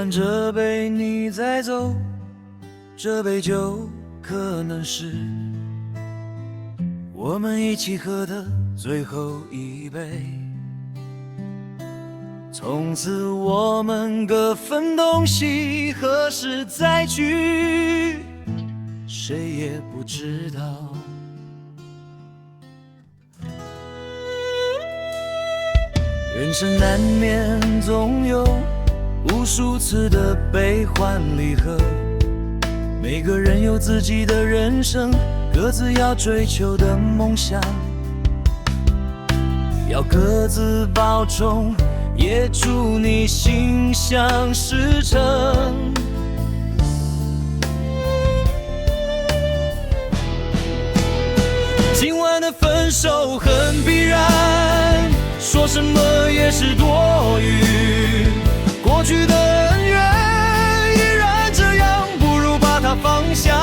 完这杯你再走，这杯酒可能是我们一起喝的最后一杯。从此我们各分东西，何时再聚，谁也不知道。人生难免总有无数次的悲欢离合，每个人有自己的人生，各自要追求的梦想，要各自保重，也祝你心想事成。今晚的分手很必然，说什么也是多余，过去的恩怨依然这样，不如把它放下，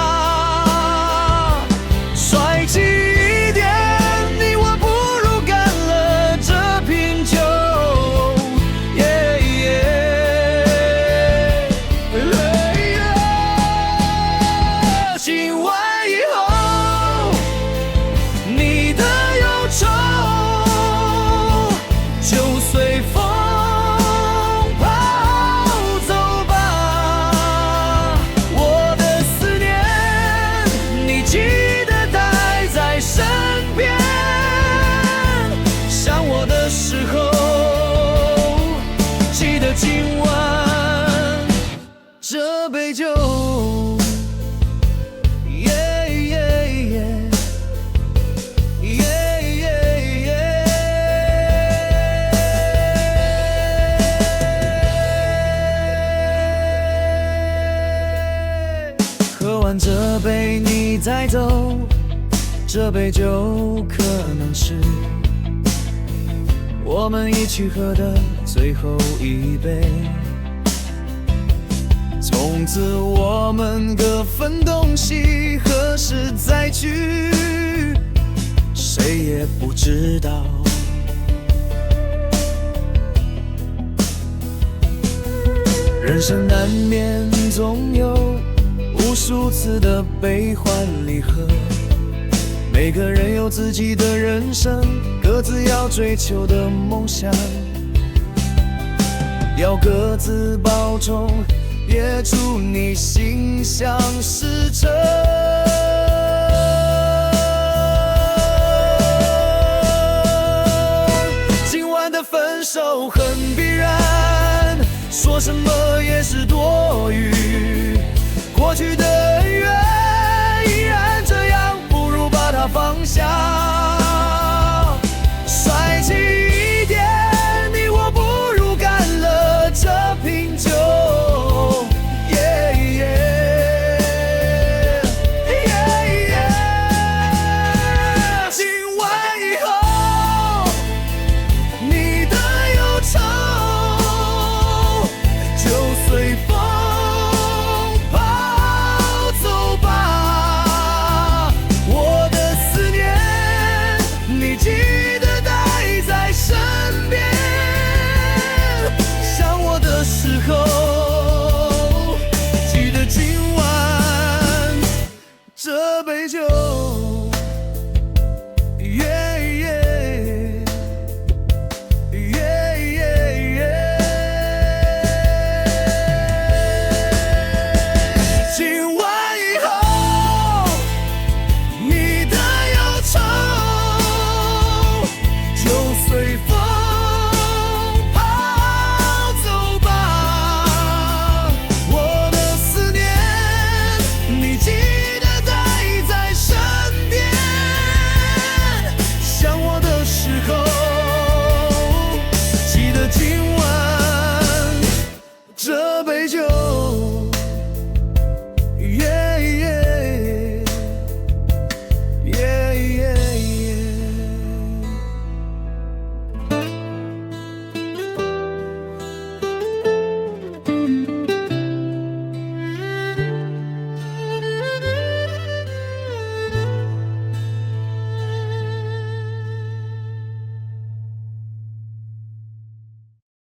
帅气一点，你我不如干了这瓶酒。今晚以后，你的忧愁就随风跑走吧，我的思念你记得带在身边，想我的时候记得今晚这杯酒。喝完这杯你再走，这杯酒可能是我们一起喝的最后一杯。从此我们各分东西，何时再聚，谁也不知道。人生难免总有无数次的悲欢离合，每个人有自己的人生，各自要追求的梦想，要各自保重，也祝你心想事成。今晚的分手很必然，说什么也是多